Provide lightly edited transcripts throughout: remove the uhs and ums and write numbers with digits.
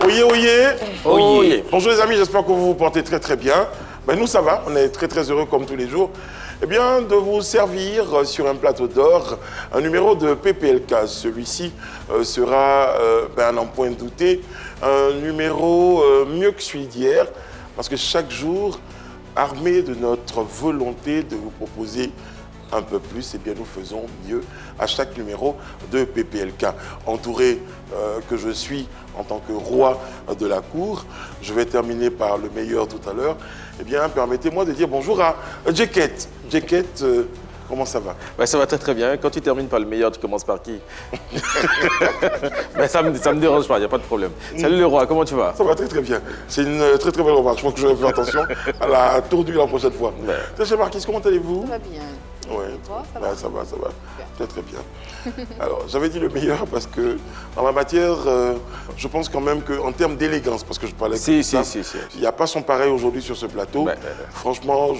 Oyez, oyez. Oyez. Bonjour les amis, j'espère que vous vous portez très très bien. Ben, nous ça va, on est très très heureux comme tous les jours. Eh bien, de vous servir sur un plateau d'or un numéro de PPLK. Celui-ci sera, à n'en point douter, un numéro mieux que celui d'hier, parce que chaque jour, armé de notre volonté de vous proposer un peu plus, eh bien nous faisons mieux à chaque numéro de PPLK. Entouré que je suis en tant que roi de la cour, je vais terminer par le meilleur tout à l'heure. Eh bien, permettez-moi de dire bonjour à Djeket. Djeket, comment ça va? Ça va très très bien. Quand tu termines par le meilleur, tu commences par qui? Ça me dérange pas, il n'y a pas de problème. Salut le roi, comment tu vas? Ça va très très bien. C'est une très très belle remarque. Je pense que je vais faire attention à la tournure la prochaine fois. Très cher Marquis, comment allez-vous? Ça va bien. Oui, ça va. ça va. Très très bien. Alors, j'avais dit le meilleur parce que dans la matière, je pense quand même qu'en termes d'élégance, parce que je parlais Si. il n'y a pas son pareil aujourd'hui sur ce plateau. Franchement,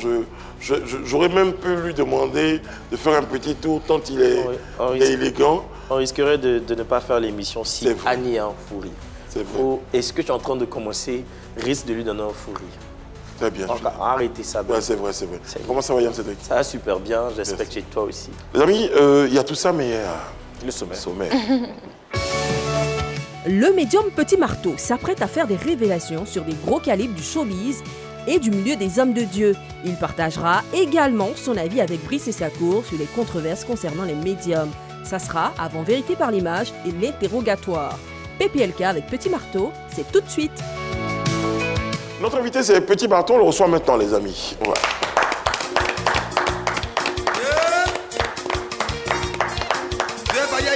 j'aurais même pu lui demander de faire un petit tour tant il est élégant. On risquerait de ne pas faire l'émission si Annie est en fou rire. C'est vrai. Est-ce que tu es en train de commencer risque de lui donner un fou rire? Très bien. Arrêtez ça. Ouais, c'est vrai. Comment ça va, Yann Cédric? Ça va super bien, j'espère que chez toi aussi. Les amis, il y a tout ça, mais le sommet. Le médium Petit Marteau s'apprête à faire des révélations sur des gros calibres du showbiz et du milieu des hommes de Dieu. Il partagera également son avis avec Brice et Sacour sur les controverses concernant les médiums. Ça sera avant Vérité par l'image et l'interrogatoire. PPLK avec Petit Marteau, c'est tout de suite. Notre invité, c'est Petit Marteau, on le reçoit maintenant, les amis. Ouais.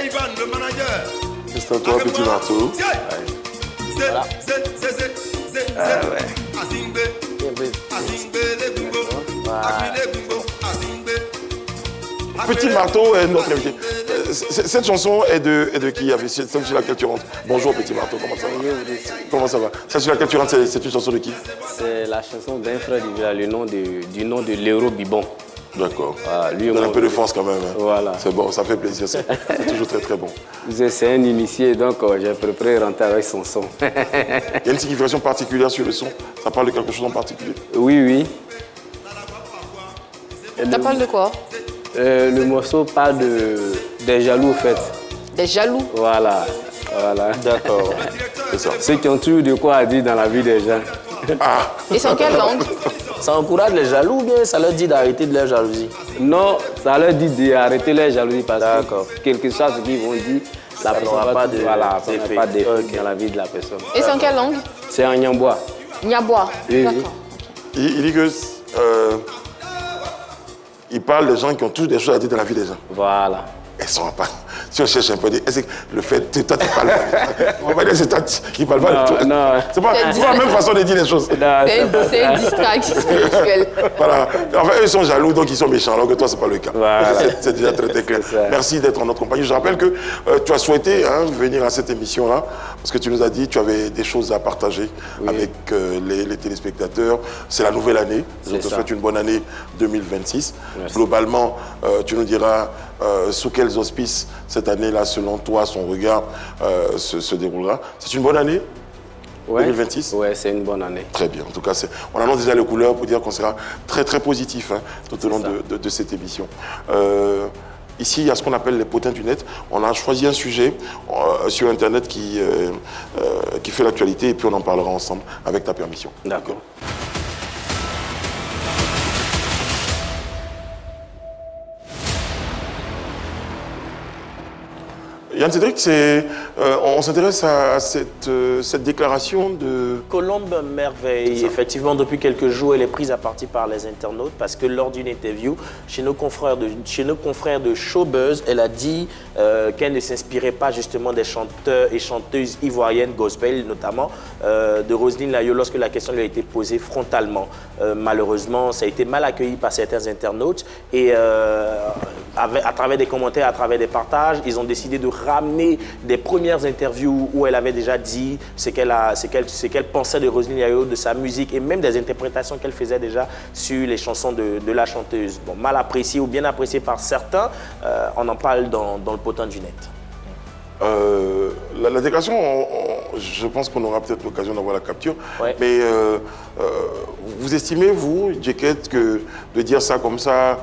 Ivan, le manager. C'est à toi, Petit Marteau. Petit Marteau est notre invité. Cette chanson est de qui? C'est celle sur laquelle tu rentres. Bonjour Petit Marteau, comment ça va? Comment ça va? Celle sur laquelle tu rentres, c'est une chanson de qui? C'est la chanson d'un frère du village, du nom de Léro Bibon. D'accord. Donne un peu de force quand même. Hein. Voilà. C'est bon, ça fait plaisir. C'est toujours très très bon. C'est un initié, donc j'ai préféré rentrer avec son son. Il y a une signification particulière sur le son? Ça parle de quelque chose en particulier? Oui. Ça parle de quoi? Le morceau parle des jaloux, en fait. Des jaloux? Voilà. D'accord. C'est ça. Ceux qui ont toujours de quoi à dire dans la vie des gens. Et c'est en quelle langue? Ça encourage les jaloux ou bien ça leur dit d'arrêter de leur jalousie? Non, ça leur dit d'arrêter leur jalousie parce que quelque chose qu'ils vont dire, la personne n'aura pas d'effet dans la vie de la personne. Et c'est en quelle langue? C'est en Nyambois. Nyambois. Oui. D'accord. Il dit que... il parle des gens qui ont toujours des choses à dire dans la vie des gens. Voilà. Elles sont pas. Si on cherche un peu, est-ce que le fait que toi tu parles pas, on va dire c'est toi qui parle pas de toi. Non. C'est pas la même façon de dire les choses. C'est une distraction spirituelle. Voilà. Enfin, eux ils sont jaloux, donc ils sont méchants, alors que toi, c'est pas le cas. Voilà. C'est déjà très très clair. Merci d'être en notre compagnie. Je rappelle que tu as souhaité venir à cette émission-là, parce que tu nous as dit que tu avais des choses à partager avec les téléspectateurs. C'est la nouvelle année. Je te souhaite une bonne année 2026. Merci. Globalement, tu nous diras sous quels auspices cette année-là, selon toi, son regard se déroulera. C'est une bonne année 2026? Oui, c'est une bonne année. Très bien. En tout cas, on annonce déjà les couleurs pour dire qu'on sera très très positif tout au long de cette émission. Ici, il y a ce qu'on appelle les potins du net. On a choisi un sujet sur Internet qui fait l'actualité et puis on en parlera ensemble avec ta permission. D'accord. Yann Cédric, on s'intéresse à cette déclaration de... Colombe Merveille, effectivement, depuis quelques jours, elle est prise à partie par les internautes parce que lors d'une interview chez nos confrères de Showbuzz, elle a dit qu'elle ne s'inspirait pas justement des chanteurs et chanteuses ivoiriennes gospel, notamment de Roselyne Layo, lorsque la question lui a été posée frontalement. Malheureusement, ça a été mal accueilli par certains internautes et à travers des commentaires, à travers des partages, ils ont décidé de ramener des premières interviews où elle avait déjà dit ce qu'elle pensait de Roselyne Layo, de sa musique et même des interprétations qu'elle faisait déjà sur les chansons de la chanteuse. Bon, mal apprécié ou bien apprécié par certains, on en parle dans le potin du net. La déclaration, je pense qu'on aura peut-être l'occasion d'avoir la capture. Ouais. Mais vous estimez, vous, Djeket, que de dire ça comme ça,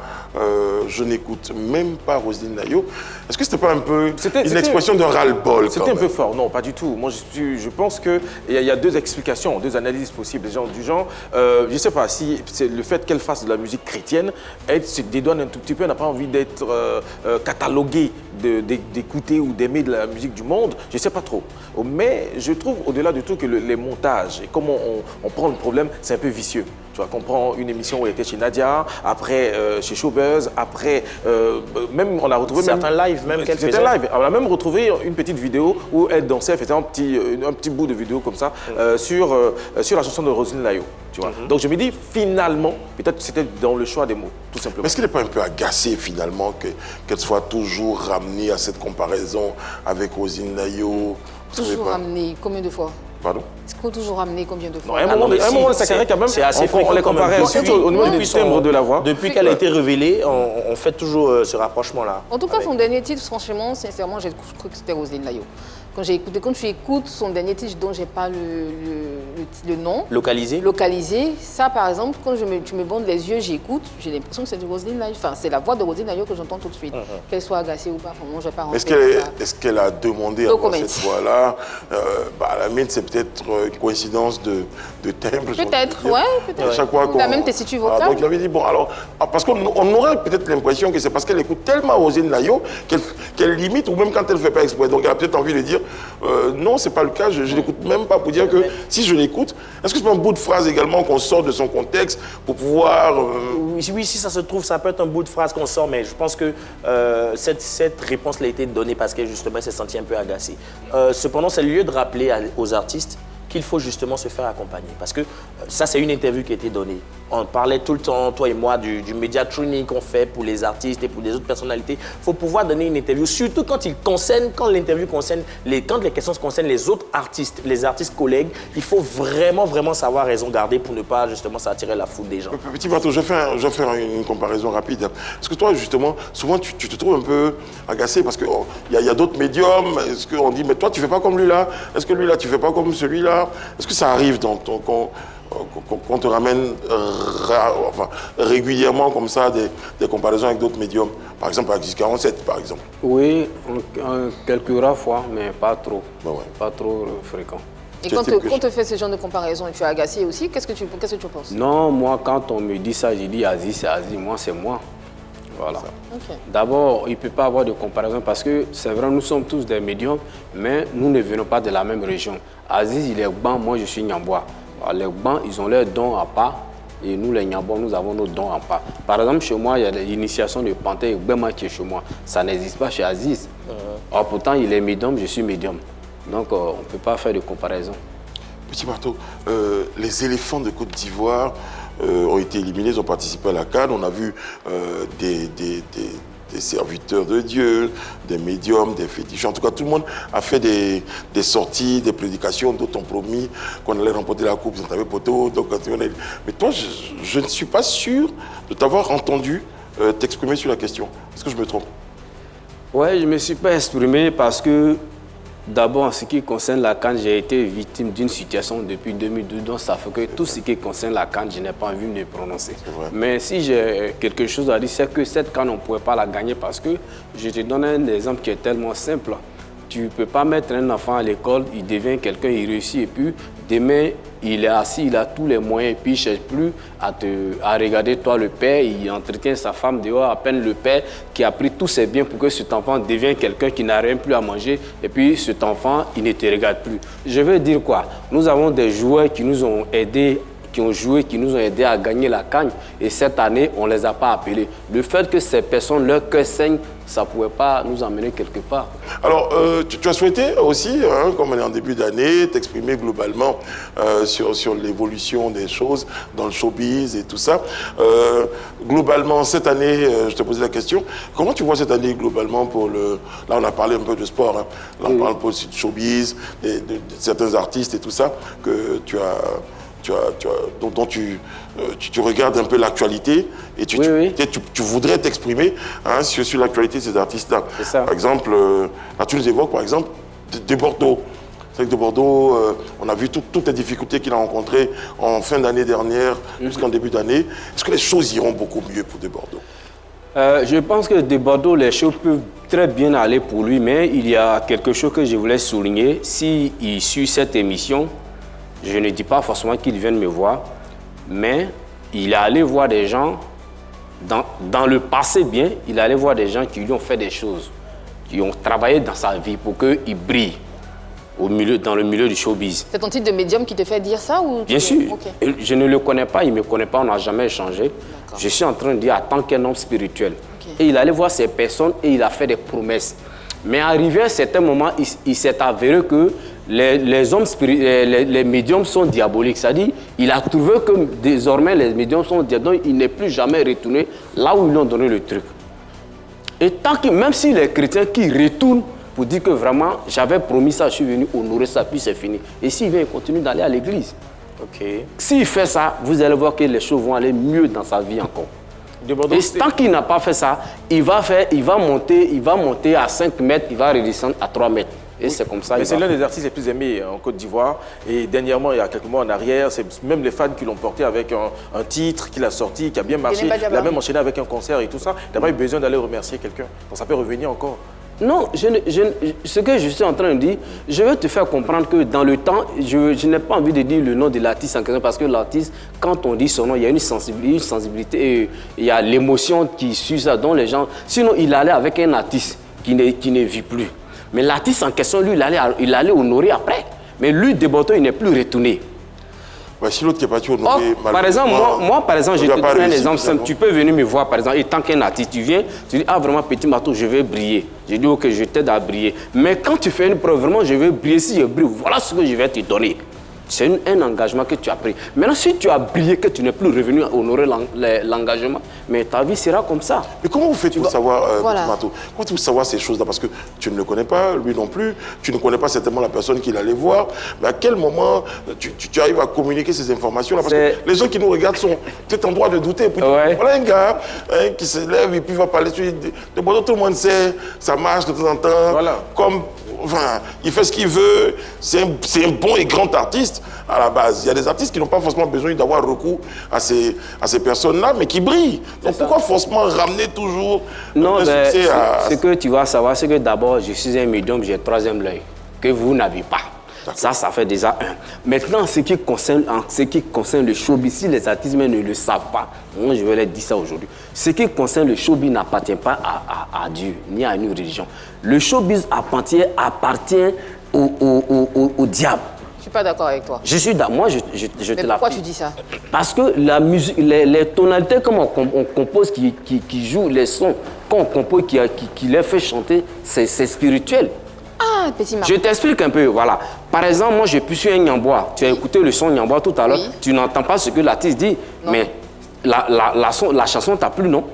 je n'écoute même pas Roselyne Nayo, est-ce que c'était pas un peu une expression de ras-le-bol? C'était un peu fort, non, pas du tout. Moi, je pense qu'il y a deux explications, deux analyses possibles. Du genre, je ne sais pas, si c'est le fait qu'elle fasse de la musique chrétienne, elle se dédouane un tout petit peu, elle n'a pas envie d'être cataloguée d'écouter ou d'aimer de la musique du monde, je ne sais pas trop. Mais je trouve, au-delà de tout, que les montages et comment on prend le problème, c'est un peu vicieux. Tu vois, qu'on prend une émission où elle était chez Nadia, après chez Showbuzz, après, même on a retrouvé... Certains lives même qu'elle faisait. C'était live. On a même retrouvé une petite vidéo où elle dansait, elle faisait un petit bout de vidéo comme ça, sur la chanson de Roselyne Nayo. Tu vois. Donc je me dis, finalement, peut-être c'était dans le choix des mots, tout simplement. Est-ce qu'il n'est pas un peu agacé, finalement, qu'elle soit toujours ramenée à cette comparaison avec Roselyne Nayo? Toujours ramené combien de fois? Pardon? Est-ce qu'on toujours ramené combien de fois? À un moment, ça carré quand même. C'est assez on les comparait, surtout au niveau du timbre de la voix. Depuis qu'elle a été révélée, on fait toujours ce rapprochement-là. En tout cas, son dernier titre, franchement, sincèrement, j'ai cru que c'était Roselyne Nayo. Quand tu écoutes son dernier titre dont j'ai pas le nom. Localisé. Ça, par exemple, quand tu me bandes les yeux, j'écoute, j'ai l'impression que c'est du Roselyne Nayo. Enfin, c'est la voix de Roselyne Nayo que j'entends tout de suite. Qu'elle soit agacée ou pas, moi, je vais pas rentrer. Est-ce qu'elle a demandé à avoir cette voix-là? À la mienne, c'est peut-être une coïncidence de timbre. Peut-être, ouais, peut-être. Chaque fois la même tessiture vocale. Donc, il avait dit, bon, alors, parce qu'on aurait peut-être l'impression que c'est parce qu'elle écoute tellement Roselyne Nayo qu'elle limite, ou même quand elle ne fait pas exprès. Donc, elle a peut-être envie de dire, non, c'est pas le cas, je l'écoute même pas pour dire que si je l'écoute, est-ce que c'est pas un bout de phrase également qu'on sort de son contexte pour pouvoir... Oui, si ça se trouve, ça peut être un bout de phrase qu'on sort, mais je pense que cette réponse a été donnée parce qu'elle justement s'est sentie un peu agacée. Cependant, c'est le lieu de rappeler aux artistes qu'il faut justement se faire accompagner. Parce que ça, c'est une interview qui a été donnée. On parlait tout le temps, toi et moi, du média training qu'on fait pour les artistes et pour les autres personnalités. Il faut pouvoir donner une interview, surtout quand l'interview concerne, quand les questions concernent les autres artistes, les artistes collègues. Il faut vraiment, vraiment savoir raison garder pour ne pas justement s'attirer la foudre des gens. Petit Marteau, je vais faire une comparaison rapide. Est-ce que toi, justement, souvent, tu te trouves un peu agacé parce qu'il y a d'autres médiums? Est-ce qu'on dit, mais toi, tu ne fais pas comme lui là? Est-ce que lui là, tu ne fais pas comme celui-là? Est-ce que ça arrive qu'on te ramène régulièrement comme ça des comparaisons avec d'autres médiums? Par exemple, avec 1047, par exemple. Oui, quelques rares fois, mais pas trop. Ben ouais. Pas trop fréquent. Et quand on te fait ce genre de comparaison, tu es agacé aussi? Qu'est-ce que tu penses? Non, moi, quand on me dit ça, je dis Aziz, c'est Aziz, moi, c'est moi. Voilà. Okay. D'abord, il ne peut pas avoir de comparaison parce que c'est vrai, nous sommes tous des médiums, mais nous ne venons pas de la même région. Aziz, il est Ban, moi, je suis Nyambois. Les Ban, ils ont leurs dons à part et nous, les Nyambois, nous avons nos dons à part. Par exemple, chez moi, il y a l'initiation de Panthère et Bema qui est chez moi. Ça n'existe pas chez Aziz. Or, pourtant, il est médium, je suis médium. Donc, on ne peut pas faire de comparaison. Petit Marteau, les éléphants de Côte d'Ivoire ont été éliminés, ils ont participé à la CAN. On a vu des serviteurs de Dieu, des médiums, des féticheurs. En tout cas, tout le monde a fait des sorties, des prédications. D'autres ont promis qu'on allait remporter la coupe. Ils ont tapé poteau. Mais toi, je ne suis pas sûr de t'avoir entendu t'exprimer sur la question. Est-ce que je me trompe? Oui, je ne me suis pas exprimé parce que d'abord, en ce qui concerne la CAN, j'ai été victime d'une situation depuis 2012, donc ça fait que tout ce qui concerne la CAN, je n'ai pas envie de me prononcer. Mais si j'ai quelque chose à dire, c'est que cette CAN, on ne pourrait pas la gagner parce que je te donne un exemple qui est tellement simple. Tu ne peux pas mettre un enfant à l'école, il devient quelqu'un, il réussit et puis demain, il est assis, il a tous les moyens et puis il ne cherche plus à regarder toi le père, il entretient sa femme dehors, à peine le père qui a pris tous ses biens pour que cet enfant devienne quelqu'un qui n'a rien plus à manger et puis cet enfant, il ne te regarde plus. Je veux dire quoi? Nous avons des joueurs qui nous ont aidés, qui ont joué, qui nous ont aidés à gagner la CAN et cette année, on ne les a pas appelés. Le fait que ces personnes, leur cœur saigne, ça ne pouvait pas nous emmener quelque part. Alors, tu as souhaité aussi, comme on est en début d'année, t'exprimer globalement sur l'évolution des choses dans le showbiz et tout ça. Globalement, cette année, je te posais la question, comment tu vois cette année globalement pour le... Là, on a parlé un peu de sport, hein. Là, on parle un peu aussi de showbiz, de certains artistes et tout ça, que dont tu regardes un peu l'actualité et tu voudrais t'exprimer sur l'actualité de ces artistes-là. Par exemple, là tu nous évoques par exemple des Bordeaux. Cédric de Bordeaux, on a vu toutes les difficultés qu'il a rencontrées en fin d'année dernière jusqu'en début d'année. Est-ce que les choses iront beaucoup mieux pour de Bordeaux? Je pense que de Bordeaux, les choses peuvent très bien aller pour lui, mais il y a quelque chose que je voulais souligner. S'il suit cette émission, je ne dis pas forcément qu'il vienne me voir, mais il est allé voir des gens, dans le passé bien, il est allé voir des gens qui lui ont fait des choses, qui ont travaillé dans sa vie pour qu'il brille dans le milieu du showbiz. C'est ton titre de médium qui te fait dire ça ou Bien sûr. Okay. Je ne le connais pas, il ne me connaît pas, on n'a jamais échangé. Je suis en train de dire en tant qu'un homme spirituel. Okay. Et il allait voir ces personnes et il a fait des promesses. Mais arrivé à un certain moment, il s'est avéré que les hommes les médiums sont diaboliques. C'est-à-dire il a trouvé que désormais les médiums sont diaboliques, donc il n'est plus jamais retourné là où ils lui ont donné le truc. Et tant que, même si les chrétiens qui retournent pour dire que vraiment, j'avais promis ça, je suis venu honorer ça, puis c'est fini. Et s'il vient, il continue d'aller à l'église. Okay. S'il fait ça, vous allez voir que les choses vont aller mieux dans sa vie encore. Et tant qu'il n'a pas fait ça, il va monter à 5 mètres, il va redescendre à 3 mètres. Et oui. C'est comme ça. Mais c'est l'un des artistes les plus aimés en Côte d'Ivoire. Et dernièrement, il y a quelques mois en arrière, c'est même les fans qui l'ont porté avec un titre qu'il a sorti, qui a bien marché. Il a même enchaîné avec un concert et tout ça. Il n'a pas eu besoin d'aller remercier quelqu'un. Donc ça peut revenir encore. Non, ce que je suis en train de dire, je veux te faire comprendre que dans le temps, je n'ai pas envie de dire le nom de l'artiste en question parce que l'artiste, quand on dit son nom, il y a une sensibilité et il y a l'émotion qui suit ça dans les gens. Sinon, il allait avec un artiste qui ne vit plus. Mais l'artiste en question, lui, il allait honorer après. Mais lui, de Bordeaux, il n'est plus retourné. Bah, si l'autre qui n'est pas honoré, par exemple, moi, par exemple, je te donne un exemple simple. Tu peux venir me voir, par exemple, et tant qu'un artiste, tu viens, tu dis, ah, vraiment, Petit Marteau, je vais briller. Je dis, ok, je t'aide à briller. Mais quand tu fais une preuve, vraiment, je vais briller, si je brille, voilà ce que je vais te donner. C'est un engagement que tu as pris. Maintenant, si tu as brillé, que tu n'es plus revenu à honorer l'engagement, mais ta vie sera comme ça. Mais comment vous faites pour savoir, voilà. Comment vous savoir ces choses-là? Parce que tu ne le connais pas, lui non plus. Tu ne connais pas certainement la personne qu'il allait voir. Mais à quel moment tu arrives à communiquer ces informations-là? Parce que les gens qui nous regardent sont peut-être en droit de douter. Puis, voilà un gars qui se lève et puis va parler de Bordeaux. Tout le monde sait, ça marche de temps en temps. Voilà. Enfin, il fait ce qu'il veut, c'est un bon et grand artiste à la base. Il y a des artistes qui n'ont pas forcément besoin d'avoir recours à ces personnes-là, mais qui brillent. Donc pourquoi forcément ramener toujours un succès à... Ce que tu vas savoir, c'est que d'abord, je suis un médium, j'ai un troisième œil, que vous n'avez pas. Ça fait déjà un. Maintenant, ce qui concerne le showbiz, si les artistes ne le savent pas, moi je vais leur dire ça aujourd'hui. Ce qui concerne le showbiz n'appartient pas à Dieu, ni à une religion. Le showbiz appartient au diable. Je ne suis pas d'accord avec toi. Je suis d'accord. Moi, je te Mais pourquoi tu dis ça? Parce que la musique, les tonalités comme on compose, qui jouent les sons, quand on compose, qui les fait chanter, c'est spirituel. Ah, Petit Marteau. Je t'explique un peu, voilà. Par exemple, moi, je suis un Nyambois. Tu as écouté le son Nyambois tout à l'heure. Oui. Tu n'entends pas ce que l'artiste dit, non. Mais la chanson t'a plu, non?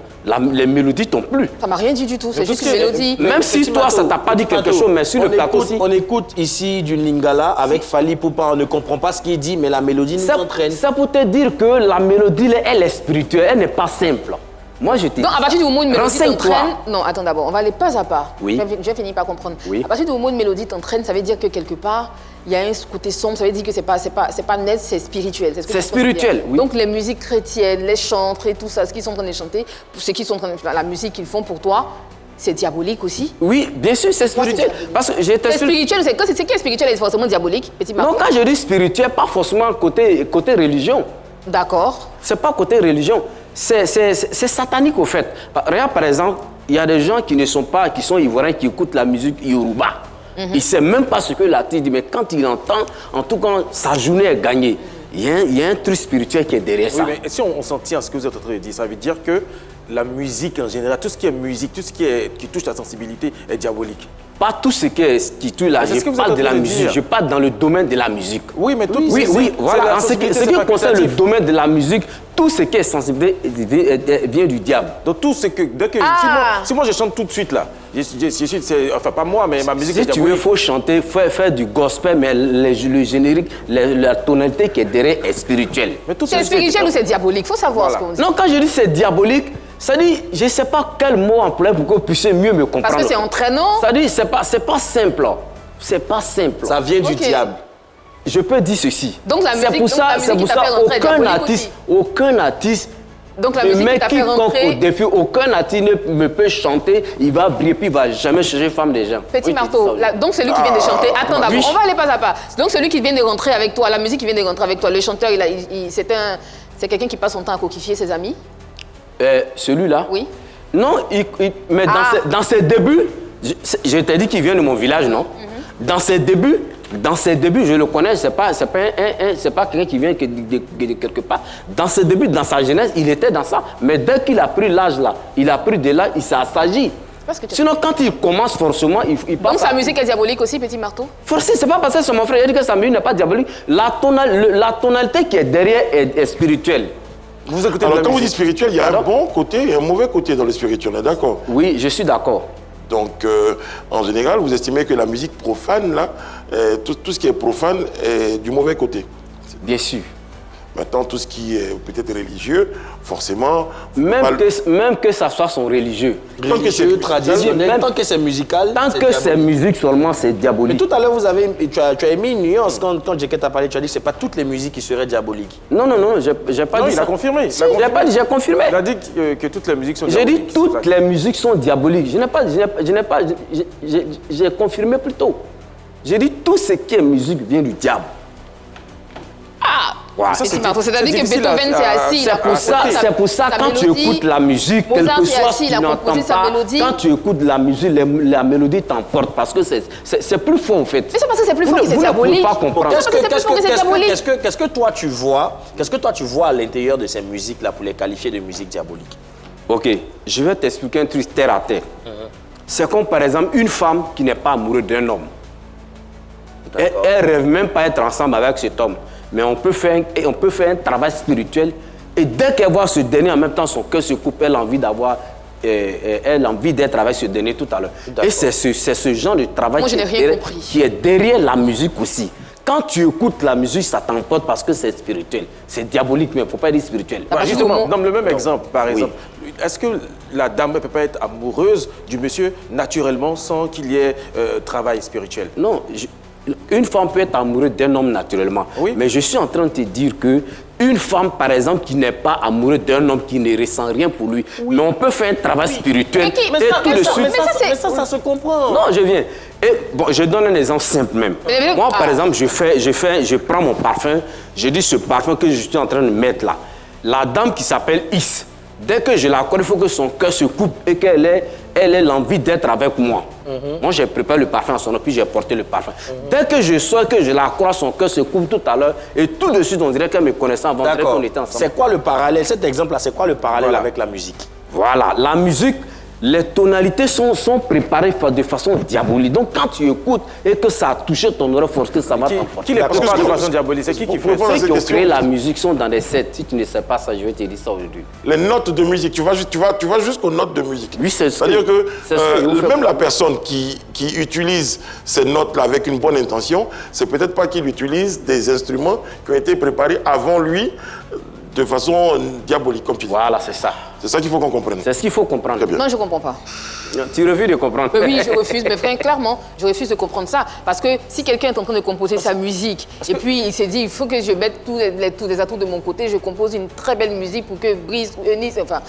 Les mélodies t'ont plu. Ça m'a rien dit du tout, c'est juste une mélodie. Même si toi, ça t'a pas dit quelque chose, mais sur le plateau aussi. On écoute ici du Lingala avec Fally Ipupa, on ne comprend pas ce qu'il dit, mais la mélodie nous entraîne. Ça pour te dire que la mélodie, elle est spirituelle, elle n'est pas simple. Moi, je t'ai dit. Non, à partir du moment où une mélodie t'entraîne... Non, attends d'abord, on va aller pas à pas. Oui. Je vais finir par comprendre. Oui. À partir du moment où une mélodie t'entraîne, ça veut dire que quelque part, il y a un côté sombre, ça veut dire que c'est pas net, c'est spirituel. C'est spirituel, oui. Donc les musiques chrétiennes, les chantres et tout ça, ce qu'ils sont en train de chanter, ceux qui sont en train de faire la musique qu'ils font pour toi, c'est diabolique aussi? Oui, bien sûr, c'est spirituel. Parce que c'est spirituel, c'est qui est spirituel et forcément diabolique, Petit Marteau? Non, quand je dis spirituel, pas forcément côté religion. D'accord. C'est pas côté religion. C'est satanique au fait. Regarde par exemple, il y a des gens qui sont ivoiriens, qui écoutent la musique Yoruba. Il ne sait même pas ce que l'artiste dit, mais quand il entend, en tout cas, sa journée est gagnée. Il y a un truc spirituel qui est derrière ça. Mais si on s'en tient à ce que vous êtes en train de dire, ça veut dire que la musique en général, tout ce qui est musique, tout ce qui touche la sensibilité est diabolique. Pas tout ce qui touche la musique. Je parle de la musique. Je parle dans le domaine de la musique. Oui, mais tout oui, voilà. En ce qui concerne le domaine de la musique, tout ce qui est sensibilité vient du diable. Donc tout ce que... Si moi je chante tout de suite là, enfin pas moi, mais ma musique est diabolique. Si tu veux, il faut chanter, faire du gospel, mais le générique, la tonalité qui est derrière est spirituelle. C'est spirituel ou c'est diabolique? Il faut savoir ce qu'on dit. Non, quand je dis c'est diabolique, ça dit, je ne sais pas quel mot employer pour que vous puissiez mieux me comprendre. Parce que c'est entraînant. Ça dit, c'est pas simple. c'est pas simple. Ça vient du Ok. diable. Je peux dire ceci. Donc la musique, c'est pour ça, qui t'a fait rentrer aucun artiste Donc la ne musique met qui t'a fait quiconque rentrer... au défi, aucun artiste ne me peut chanter, il va briller, puis il va jamais chercher femme des gens. Petit Oui, marteau, c'est ça, oui. donc celui qui vient de chanter, attends d'abord, oui. on va aller pas à pas. Donc celui qui vient de rentrer avec toi, la musique qui vient de rentrer avec toi, le chanteur, c'est quelqu'un qui passe son temps à coquifier ses amis? Celui-là? Oui. Non, mais dans ses débuts, je t'ai dit qu'il vient de mon village, non? Dans ses débuts, je le connais, c'est pas quelqu'un qui vient de quelque part. Dans ses débuts, dans sa jeunesse, il était dans ça. Mais dès qu'il a pris l'âge là, il a pris de là, il s'est assagi. Sinon, quand il commence forcément, il passe. Donc sa musique est diabolique aussi, Petit Marteau? Forcément, c'est pas parce que c'est mon frère, il dit que sa musique n'est pas diabolique. La tonalité qui est derrière est spirituelle. Vous écoutez Alors, de la quand vous dites musique. spirituel, il y a un bon côté et un mauvais côté dans le spirituel, on est d'accord? Oui, je suis d'accord. Donc, en général, vous estimez que la musique profane, là, tout ce qui est profane est du mauvais côté. Bien sûr. Maintenant, tout ce qui est peut-être religieux, forcément... Même que ça soit son religieux. Tant que c'est Religieux, traditionnel, Même- tant que c'est musical. Tant c'est que c'est diabolique. musique seulement, c'est Mais diabolique. tout à l'heure, tu as émis une nuance quand Djeket t'a parlé. Tu as dit que ce n'est pas toutes les musiques qui seraient diaboliques. Non, j'ai pas Non, dit il ça. a confirmé. Si, j'ai confirmé. Il a dit que toutes les musiques sont J'ai diaboliques. dit toutes les musiques sont diaboliques. J'ai confirmé plutôt. J'ai dit tout ce qui est musique vient du diable. Petit Marteau, c'est-à-dire que difficile Beethoven s'est assis, il a C'est pour ça, sa quand tu mélodie. écoutes la musique, quel Mozart que s'est soit assis, ce il a que tu composé n'entends sa pas, mélodie. quand tu écoutes la musique, la mélodie t'emporte parce que c'est plus fort en fait. Mais c'est parce que c'est plus Vous fort ne- que c'est vous ne pouvez diabolique. pas comprendre. Qu'est-ce que c'est diabolique? Qu'est-ce que toi tu vois? Qu'est-ce que toi tu vois à l'intérieur de ces musiques-là pour les qualifier de musique diabolique? Ok, je vais t'expliquer un truc terre à terre. C'est comme par exemple une femme qui n'est pas amoureuse d'un homme. Elle rêve même pas être ensemble avec cet homme. Mais on peut faire un travail spirituel. Et dès qu'elle voit ce dernier, en même temps, son cœur se coupe, elle a envie d'avoir... elle a envie d'être avec ce dernier tout à l'heure. Et c'est ce genre de travail Moi, je n'ai rien compris. qui est derrière la musique aussi. Quand tu écoutes la musique, ça t'emporte parce que c'est spirituel. C'est diabolique, mais il ne faut pas dire spirituel. Ah, pas Justement, juste dans le même exemple, par exemple, est-ce que la dame ne peut pas être amoureuse du monsieur naturellement sans qu'il y ait travail spirituel? Non, une femme peut être amoureuse d'un homme naturellement. Oui. Mais je suis en train de te dire que une femme, par exemple, qui n'est pas amoureuse d'un homme qui ne ressent rien pour lui, mais on peut faire un travail spirituel Mais ça se comprend. Non, je viens. Et bon, je donne un exemple simple même. Moi, par exemple, je prends mon parfum, je dis ce parfum que je suis en train de mettre là. La dame qui s'appelle Is, dès que je la connais, il faut que son cœur se coupe et qu'elle ait l'envie d'être avec moi. Moi, j'ai préparé le parfum à son nom, puis j'ai porté le parfum. Dès que je sens que je la crois, son cœur se coupe tout à l'heure, et tout de suite, on dirait qu'elle me connaissait avant, on dirait qu'on était ensemble. C'est quoi le parallèle? Cet exemple-là, c'est quoi le parallèle Voilà. avec la musique? Voilà, la musique, les tonalités sont préparées de façon diabolique. Donc, quand tu écoutes et que ça a touché ton oreille, force que ça va t'emporter. Qui les prépare de Parce que- façon diabolique? C'est qui fait Pour répondre à ça? Ceux cette qui ont question, créé la musique sont dans des sets. Si tu ne sais pas ça, je vais te dire ça aujourd'hui. les notes de musique, tu vas jusqu'aux notes de musique. Oui, c'est ce que- C'est-à-dire que c'est ce que je vous fais même la comprendre. personne qui utilise ces notes-là avec une bonne intention, c'est peut-être pas qu'il utilise des instruments qui ont été préparés avant lui de façon diabolique, comme tu dis. Voilà, c'est ça. C'est ça qu'il faut qu'on comprenne. C'est ce qu'il faut comprendre. Très bien. Non, je ne comprends pas. Tu refuses de comprendre. Mais oui, je refuse, mais frère, clairement, je refuse de comprendre ça. Parce que si quelqu'un est en train de composer sa musique, et puis il s'est dit, il faut que je mette tous les atouts de mon côté, je compose une très belle musique pour que Brice, Eunice, enfin,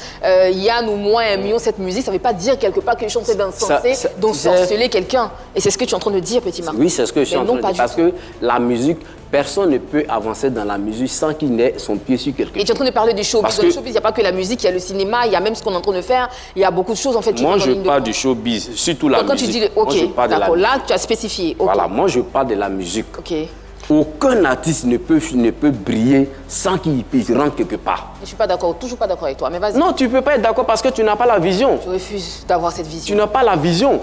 Yann ou moi aimions cette musique, ça ne veut pas dire quelque part que je suis en train d'incenser, Ça- d'ensorceler quelqu'un. Et c'est ce que tu es en train de dire, Petit Marc. Oui, c'est ce que je suis Mais en non, train de pas dire. Parce du tout. que la musique, personne ne peut avancer dans la musique sans qu'il n'ait son pied sur quelque Et tu es chose. en train de parler du showbiz. Parce Dans le que- showbiz, il n'y a pas que la musique, il y a le cinéma, il y a même ce qu'on est en train de faire, il y a beaucoup de choses en fait. qui Moi, rentrent en je ligne de parle compte. du showbiz, surtout la Donc, quand musique. tu dis, Moi, je ok, parle de la d'accord, musique. là tu as spécifié. ok. Voilà, moi, je parle de la musique. Ok. Je Aucun artiste ne peut briller sans qu'il rentre quelque part. ne suis pas d'accord, toujours pas d'accord avec toi, mais vas-y. Non, tu ne peux pas être d'accord parce que tu n'as pas la vision. Je refuse d'avoir cette Tu vision. n'as pas la vision.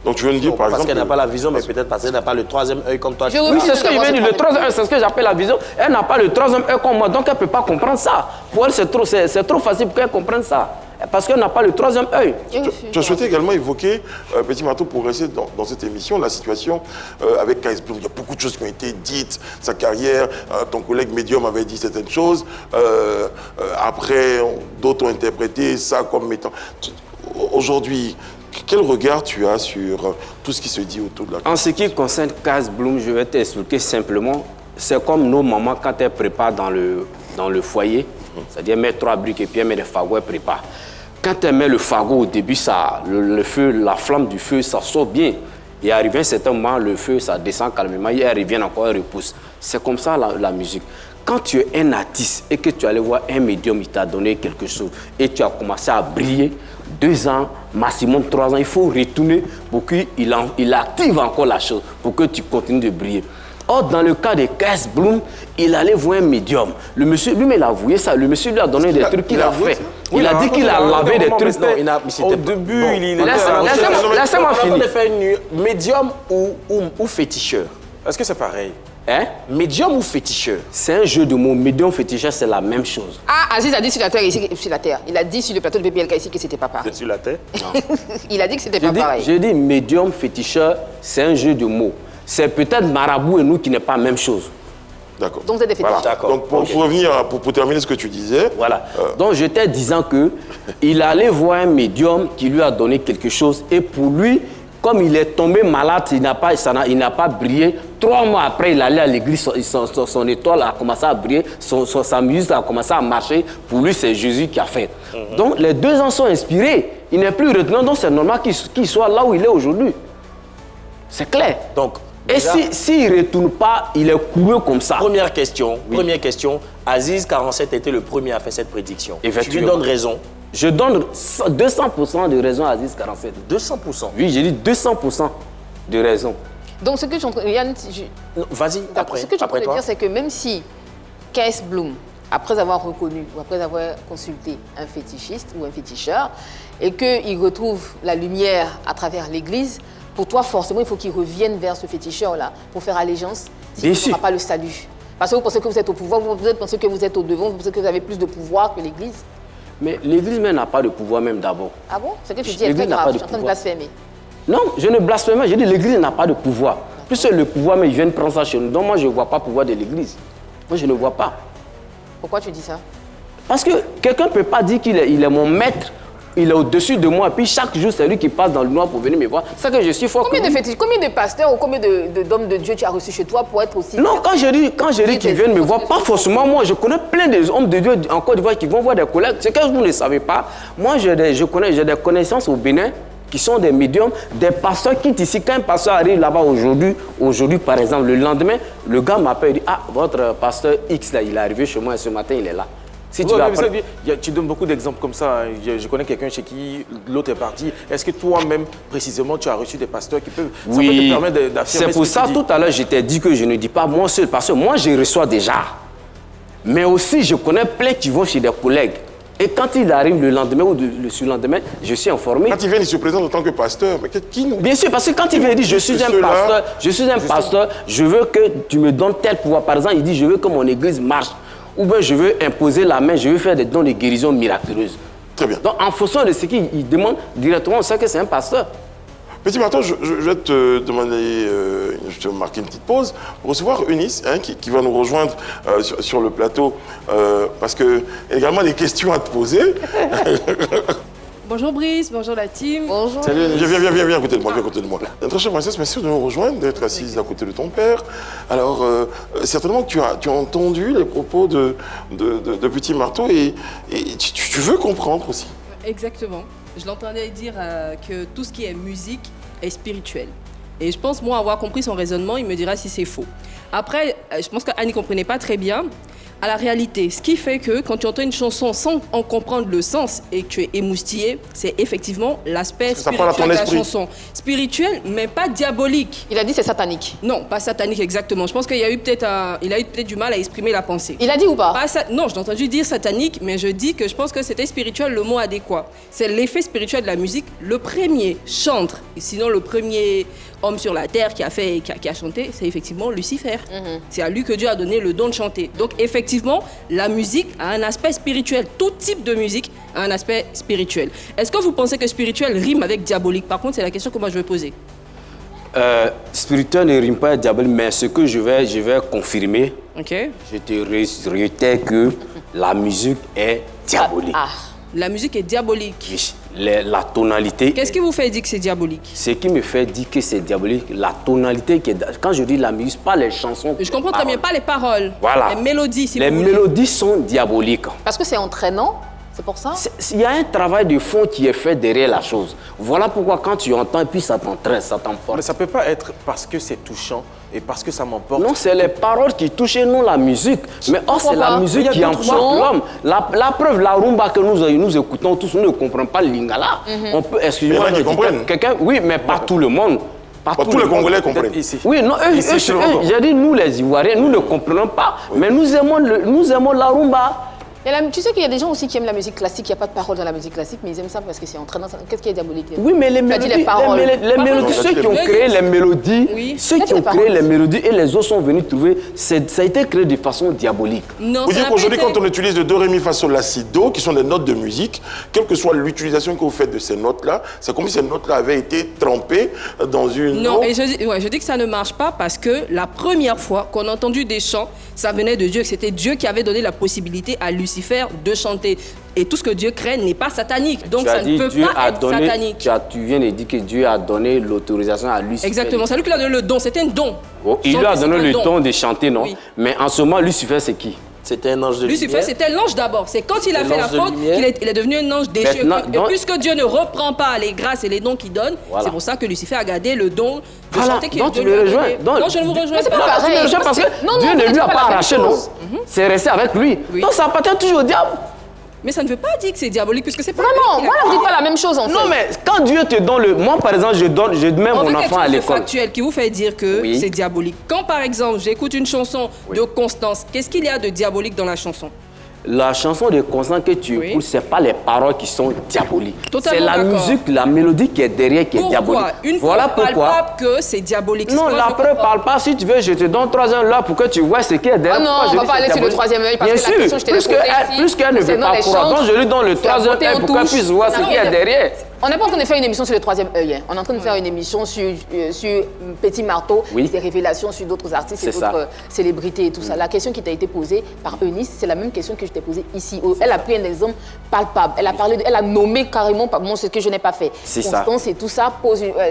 Donc tu viens de dire, par Parce exemple... qu'elle n'a pas la vision, mais peut-être parce qu'elle n'a pas le troisième œil comme toi. Je Oui, refuse c'est ce que je d'avoir viens de dire. cette Le troisième œil, c'est ce que j'appelle la vision. Elle n'a pas le troisième œil comme moi, donc elle ne peut pas comprendre ça. Pour elle, c'est trop facile pour qu'elle comprenne ça. Parce qu'elle n'a pas le troisième œil. Je refuse. Tu as souhaité également évoquer, Petit Marteau, pour rester dans cette émission, la situation avec K.S. Bloom. Il y a beaucoup de choses qui ont été dites, sa carrière, ton collègue Medium avait dit certaines choses. Après, d'autres ont interprété ça comme étant... Aujourd'hui, quel regard tu as sur tout ce qui se dit autour de la En ce qui concerne Casse Bloom, je vais t'expliquer simplement. C'est comme nos mamans quand elles préparent dans le foyer, c'est-à-dire mettre 3 briques et puis elles mettent des fagots, elles préparent. Quand elles mettent le fagot au début, le feu, la flamme du feu, ça sort bien. Et arrivé à un certain moment, le feu, ça descend calmement, et elle revient encore, elle repousse. C'est comme ça la musique. Quand tu es un artiste et que tu allais voir un médium, il t'a donné quelque chose et tu as commencé à briller, 2 ans, maximum 3 ans, il faut retourner pour qu'il active encore la chose, pour que tu continues de briller. Or, dans le cas de Casse Bloom, il allait voir un médium. Le monsieur, lui, il a avoué ça. Le monsieur lui a donné des trucs qu'il a fait. Il a dit qu'il a lavé des trucs. Au début, il laissez-moi finir. On fait une médium ou féticheur. Est-ce que c'est pareil? Hein? Médium ou féticheur? C'est un jeu de mots. Médium, féticheur, c'est la même chose. Ah, Aziz a dit sur la terre, ici, sur la terre. Il a dit sur le plateau de PPLK ici que c'était pas pareil. Sur la terre? Il a dit que c'était pas pareil. Je dis médium, féticheur, c'est un jeu de mots. C'est peut-être marabout et nous qui n'est pas la même chose. D'accord. Donc vous êtes des fétiches. Voilà. Donc pour revenir, pour terminer ce que tu disais. Voilà. Donc j'étais disant que il allait voir un médium qui lui a donné quelque chose et pour lui, comme il est tombé malade, il n'a pas brillé. 3 mois après, il allait à l'église, son étoile a commencé à briller, sa musique a commencé à marcher. Pour lui, c'est Jésus qui a fait. Donc les 2 ans sont inspirés. Il n'est plus retenant, donc c'est normal qu'il soit là où il est aujourd'hui. C'est clair. Donc, et s'il ne retourne pas, il est couru comme ça. Première question. Aziz 47 était le premier à faire cette prédiction. Tu lui donnes raison. Je donne 200% de raison à Aziz 47. 200%? Oui, j'ai dit 200% de raison. Donc ce que je suis en train de... Yann, vas-y, après. Ce que je suis en train de dire, c'est que même si Casse Bloom, après avoir reconnu ou après avoir consulté un fétichiste ou un féticheur, et qu'il retrouve la lumière à travers l'église, pour toi, forcément, il faut qu'il revienne vers ce féticheur-là pour faire allégeance, sinon il n'aura pas le salut. Parce que vous pensez que vous êtes au pouvoir, vous pensez que vous êtes au devant, vous pensez que vous avez plus de pouvoir que l'Église. Mais l'Église même n'a pas de pouvoir même d'abord. Ah bon? Ce que tu dis est très grave, je suis en train de blasphémer. Non, je ne blasphème pas, je dis l'Église n'a pas de pouvoir. Puisque le pouvoir, mais ils viennent prendre ça chez nous. Donc moi, je ne vois pas le pouvoir de l'Église. Moi, je ne vois pas. Pourquoi tu dis ça? Parce que quelqu'un ne peut pas dire qu'il est mon maître. Il est au-dessus de moi, puis chaque jour, c'est lui qui passe dans le noir pour venir me voir. C'est que je suis fort. Combien de pasteurs ou combien d'hommes de Dieu tu as reçu chez toi pour être aussi... Non, quand je dis qu'ils viennent me voir, pas forcément moi. Je connais plein d'hommes de Dieu en Côte d'Ivoire qui vont voir des collègues. C'est que vous ne savez pas. Moi, j'ai des connaissances au Bénin qui sont des médiums, des pasteurs qui ici. Quand un pasteur arrive là-bas aujourd'hui, par exemple, le lendemain, le gars m'appelle et dit « Ah, votre pasteur X, là, il est arrivé chez moi et ce matin, il est là. » Si tu donnes beaucoup d'exemples comme ça. Je connais quelqu'un chez qui l'autre est parti. Est-ce que toi-même, précisément, tu as reçu des pasteurs qui peuvent... Oui, ça peut te permettre d'affirmer. C'est pour ça, tout à l'heure, je t'ai dit que je ne dis pas moi seul, parce que moi, je reçois déjà. Mais aussi, je connais plein qui vont chez des collègues. Et quand il arrive le lendemain ou le surlendemain, je suis informé. Quand il vient, il se présente en tant que pasteur. Mais Bien sûr, parce que quand il vient, il dit je suis un pasteur, je veux que tu me donnes tel pouvoir. Par exemple, il dit je veux que mon église marche. Ou bien je veux imposer la main, je veux faire des dons de guérison miraculeuses. Très bien. Donc en fonction de ce qu'il demande, directement, on sait que c'est un pasteur. Petit Martin, je vais te demander, je te marquer une petite pause pour recevoir Eunice qui va nous rejoindre sur le plateau parce qu'elle a également des questions à te poser. Bonjour Brice, bonjour la team. Bonjour. Salut, viens à côté de moi, Très chère princesse, merci de nous rejoindre, d'être assise à côté de ton père. Alors, certainement que tu as entendu les propos de Petit Marteau et tu veux comprendre aussi. Exactement. Je l'entendais dire que tout ce qui est musique est spirituel. Et je pense, moi, avoir compris son raisonnement, il me dira si c'est faux. Après, je pense qu'Annie ne comprenait pas très bien à la réalité. Ce qui fait que quand tu entends une chanson sans en comprendre le sens et que tu es émoustillé, c'est effectivement l'aspect spirituel de la chanson. Spirituel, mais pas diabolique. Il a dit c'est satanique. Non, pas satanique exactement. Je pense qu'il a eu peut-être du mal à exprimer la pensée. Il a dit ou pas? Non, je l'ai entendu dire satanique, mais je dis que je pense que c'était spirituel le mot adéquat. C'est l'effet spirituel de la musique. Le premier chantre, et sinon le premier homme sur la terre qui a chanté, c'est effectivement Lucifer. C'est à lui que Dieu a donné le don de chanter. Donc effectivement, la musique a un aspect spirituel. Tout type de musique a un aspect spirituel. Est-ce que vous pensez que spirituel rime avec diabolique? Par contre, c'est la question que moi je vais poser. Spirituel ne rime pas avec diabolique, mais ce que je vais confirmer, je te réitère que la musique est diabolique. La musique est diabolique. Oui. la tonalité. Qu'est-ce qui vous fait dire que c'est diabolique? Ce qui me fait dire que c'est diabolique, la tonalité qui est... Quand je dis la musique, pas les chansons. Je comprends très bien, pas les paroles. Voilà. Les mélodies, si les vous voulez. mélodies sont diaboliques. Parce que c'est entraînant, c'est pour ça? Il y a un travail de fond qui est fait derrière la chose. Voilà pourquoi quand tu entends, et puis ça t'entraîne, ça t'emporte. Mais ça peut pas être parce que c'est touchant et parce que ça m'emporte. Non, c'est les paroles qui touchent et non la musique. Mais c'est la musique qui emporte l'homme. La preuve, la rumba que nous écoutons tous, nous ne comprenons pas le lingala. On peut, excusez-moi, quelqu'un, oui, mais pas tout le monde. Pas tous les Congolais comprennent. Ici. Oui, non, j'ai dit nous les Ivoiriens, nous ne comprenons pas, mais nous aimons la rumba. Tu sais qu'il y a des gens aussi qui aiment la musique classique, il n'y a pas de paroles dans la musique classique, mais ils aiment ça parce que c'est entraînant. Qu'est-ce qui est diabolique? Oui, mais les mélodies, les mélodies, ceux qui ont créé les mélodies, ceux qui ont créé les mélodies et les autres sont venus trouver, ça a été créé de façon diabolique. Vous dites qu'aujourd'hui, quand on utilise le do, ré, mi, fa, sol, la, si, do, qui sont des notes de musique, quelle que soit l'utilisation que vous faites de ces notes-là, c'est comme si ces notes-là avaient été trempées dans une... Non, et je dis que ça ne marche pas parce que la première fois qu'on a entendu des chants, ça venait de Dieu, que c'était Dieu qui avait donné la possibilité à Lucifer de chanter. Et tout ce que Dieu crée n'est pas satanique. Donc ça ne peut pas être satanique. Tu viens de dire que Dieu a donné l'autorisation à Lucifer. Exactement, c'est lui qui lui a donné le don, c'était un don. Oh, il lui a donné le don de chanter, non? Oui. Mais en ce moment, Lucifer, c'est qui? C'était un ange de lumière. Lucifer, c'était l'ange d'abord. C'est quand il a fait la faute qu'il est devenu un ange déchu. Et puisque Dieu ne reprend pas les grâces et les dons qu'il donne, c'est pour ça que Lucifer a gardé le don de chanter qui est tu le rejoins. Non, je ne vous rejoins pas. Tu le rejoins parce que Dieu ne lui a pas arraché, non? C'est resté avec lui. Donc ça appartient toujours au diable. Mais ça ne veut pas dire que c'est diabolique, puisque c'est pas... Non, voilà, vous dites pas la même chose, en fait. Non, mais quand Dieu te donne le... Moi, par exemple, je mets mon enfant à l'école. C'est factuel qui vous fait dire que c'est diabolique. Quand, par exemple, j'écoute une chanson de Constance, qu'est-ce qu'il y a de diabolique dans la chanson? La chanson de Constance que tu écoutes, ce n'est pas les paroles qui sont diaboliques. C'est la musique, la mélodie qui est derrière qui est diabolique. Voilà pourquoi que c'est diabolique. Non, la preuve parle pas. Si tu veux, je te donne 3 heures là pour que tu vois ce qui est derrière. Ah non, on ne va pas aller sur le 3e œil parce que la question, je t'ai posée ici. Plus qu'elle ne veut pas croire, donc je lui donne le 3e œil pour qu'elle puisse voir ce qui est derrière. On n'est pas en train de faire une émission sur le 3e œil. Hein. On est en train de faire une émission sur Petit Marteau, des révélations sur d'autres artistes et d'autres célébrités et tout ça. La question qui t'a été posée par Eunice, c'est la même question que je t'ai posée ici. Elle a pris un exemple palpable. Elle a nommé carrément ce que je n'ai pas fait. Constance et tout ça,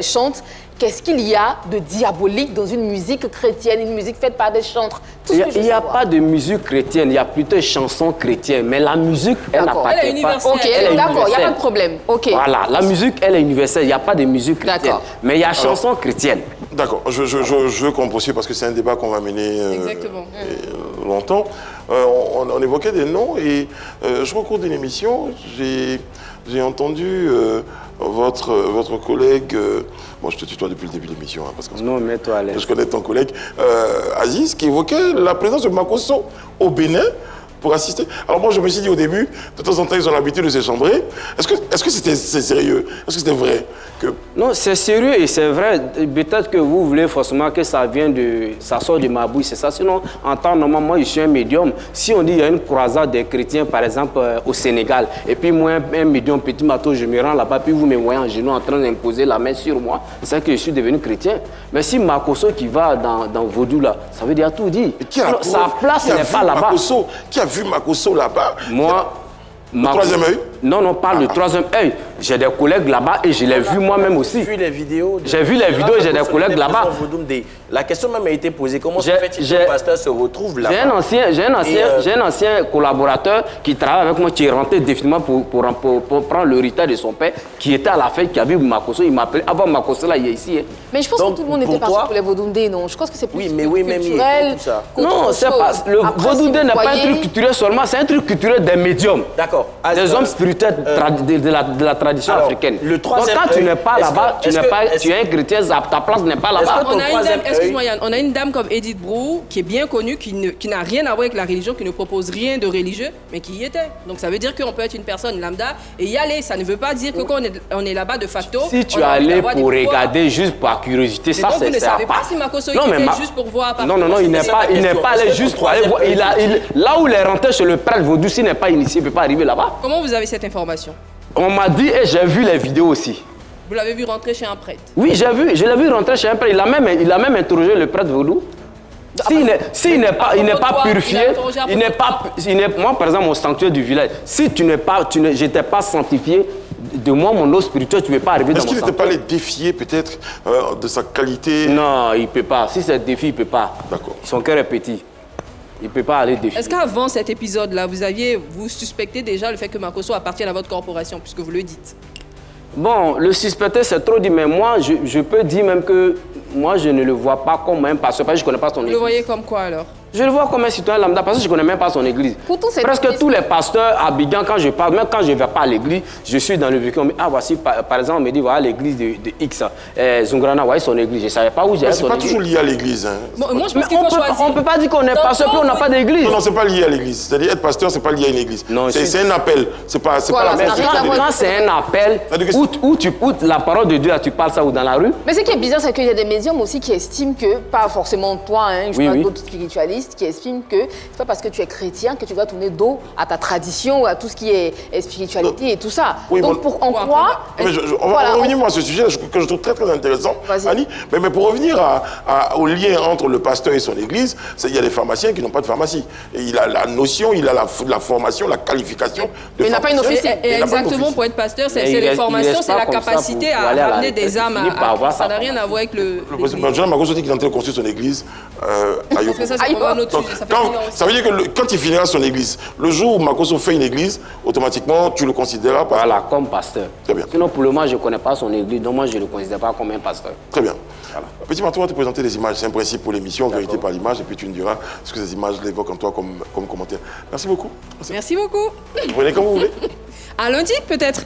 chante. Qu'est-ce qu'il y a de diabolique dans une musique chrétienne, une musique faite par des chantres? Il n'y a pas de musique chrétienne, il y a plutôt chansons chrétiennes. Mais la musique, elle n'appartient pas. Ok, d'accord, il n'y a pas de problème. Okay. Voilà, la musique, elle est universelle. Il n'y a pas de musique chrétienne. Mais il y a chansons chrétiennes. D'accord, je comprends aussi parce que c'est un débat qu'on va mener longtemps. On évoquait des noms et je crois qu'au cours d'une émission, j'ai entendu votre collègue, moi je te tutoie depuis le début de l'émission. Hein, parce que non, mets-toi à l'aise. Je connais ton collègue Aziz qui évoquait la présence de Makosso au Bénin pour assister. Alors moi je me suis dit au début, de temps en temps ils ont l'habitude de s'échambrer. Est-ce que c'était sérieux? Est-ce que c'était vrai que... Non, c'est sérieux et c'est vrai. Peut-être que vous voulez forcément que ça sort de ma bouche, c'est ça. Sinon, en temps normal, moi je suis un médium. Si on dit qu'il y a une croisade des chrétiens, par exemple, au Sénégal, et puis moi, un médium Petit Marteau, je me rends là-bas, puis vous me voyez en genoux en train d'imposer la main sur moi, c'est que je suis devenu chrétien. Mais si Makosso qui va dans Vaudou là, ça veut dire tout dit. Sa place n'est pas là-bas. Qui a vu Makosso là-bas? Moi, le 3e œil? Non, pas le 3e œil. J'ai des collègues là-bas et je l'ai vu moi-même aussi. J'ai vu les vidéos. J'ai vu les vidéos et j'ai des collègues là-bas. La question même a été posée. Comment se fait-il que le pasteur se retrouve là-bas? J'ai un ancien collaborateur qui travaille avec moi, qui est rentré définitivement pour prendre le héritage de son père, qui était à la fête, qui a vu Makosso. Il m'a appelé. Avant Makosso, là, il est ici. Hein. Mais je pense que tout le monde était parti pour les Vaudundés, non? Je pense que c'est plus culturel. Non, c'est pas. Le Vaudundé n'est pas un truc culturel seulement, c'est un truc culturel des médiums. D'accord. Des hommes spirituels de la tradition africaine. Le 3e donc quand tu n'es pas là-bas, tu es un chrétien, ta place n'est pas là-bas. On a une dame comme Edith Brou, qui est bien connue, qui n'a rien à voir avec la religion, qui ne propose rien de religieux, mais qui y était. Donc ça veut dire qu'on peut être une personne lambda et y aller. Ça ne veut pas dire que quand on est là-bas de facto... Si tu es allé pour regarder juste par curiosité, ça c'est... Vous ne savez pas si Makosso était juste pour voir... Non, il n'est pas allé juste pour aller voir. Là où il est rentré chez le prêtre vaudou, s'il n'est pas initié, il ne peut pas arriver là-bas. Comment vous avez cette information? On m'a dit et j'ai vu les vidéos aussi. Vous l'avez vu rentrer chez un prêtre? Oui, je l'ai vu rentrer chez un prêtre. Il a même interrogé le prêtre vaudou. S'il n'est pas purifié, moi par exemple, mon sanctuaire du village, si je n'étais pas sanctifié de moi, mon eau spirituelle, tu ne peux pas arriver dans Est-ce mon qu'il sang. n'était pas les défier peut-être de sa qualité? Non, il ne peut pas. Si c'est un défi, il ne peut pas. D'accord. Son cœur est petit. Il ne peut pas aller défier. Est-ce qu'avant cet épisode-là, vous suspectez déjà le fait que Makosso appartienne à votre corporation, puisque vous le dites? Bon, le suspecter, c'est trop dit, mais moi, je peux dire même que moi, je ne le vois pas comme un pasteur, parce que je ne connais pas son Vous église. le voyez comme quoi alors? Je le vois comme un citoyen lambda, parce que je ne connais même pas son église. Pourtant, c'est Presque triste. tous les pasteurs à Abidjan, quand je parle, même quand je ne vais pas à l'église, je suis dans le véhicule. On me dit, ah, voici, par exemple, on me dit, voilà l'église de X, Zungrana, voyez son église. Je ne savais pas où j'allais. Mais c'est pas toujours lié à l'église. Hein. Bon, moi, je Mais pense qu'il faut choisir. on ne peut pas dire qu'on est pasteur, puis on n'a pas d'église. Non, c'est pas lié à l'église. C'est-à-dire être pasteur, c'est pas lié à une église. Non, C'est un appel. C'est pas Voilà, la ça n'a même rien à voir. Quand c'est un appel, C'est-à-dire que où tu écoutes la parole de Dieu, là, tu parles ça ou dans la rue. Mais ce qui est bizarre, c'est qu'il y a des médiums aussi qui estiment que, pas forcément toi, hein, je Oui, parle oui. d'autres spiritualistes, qui estiment que c'est pas parce que tu es chrétien que tu dois tourner dos à ta tradition, à tout ce qui est spiritualité et tout ça. Oui, Donc, bon. pour en croire... Mais on va revenir moi, à ce sujet que je trouve très très intéressant, Vas-y. Annie. Mais pour revenir au lien entre le pasteur et son église, il y a des pharmaciens qui n'ont pas de pharmacie. Et il a la notion, il a la formation, la qualification de Mais il n'a pas une pharmacien. officine. Et Il n'a pas une exactement, officine. pour être pasteur, c'est Mais il les reste- formations, il reste c'est pas la comme ça capacité pour à aller à la ramener retraite. des âmes Il finit par avoir ça sa n'a rien à voir avec le. Le président Jean Magosso dit qu'il est en train de construire son église à Yopougon. Parce que ça, c'est Aïe, vraiment un autre Donc, sujet. Ça fait finir aussi. ça veut dire que quand il finira son église, le jour où Makosso fait une église, automatiquement, tu le considéreras pas. Voilà, comme pasteur. Très bien. Sinon, pour le moment, je ne connais pas son église, donc moi, je ne le considère pas comme un pasteur. Très bien. Petit Marteau va te présenter des images. C'est un principe pour l'émission, vérité par l'image, et puis tu me diras ce que ces images l'évoquent en toi comme commentaire. Merci beaucoup. Merci beaucoup. Vous venez quand vous voulez. À lundi, peut-être.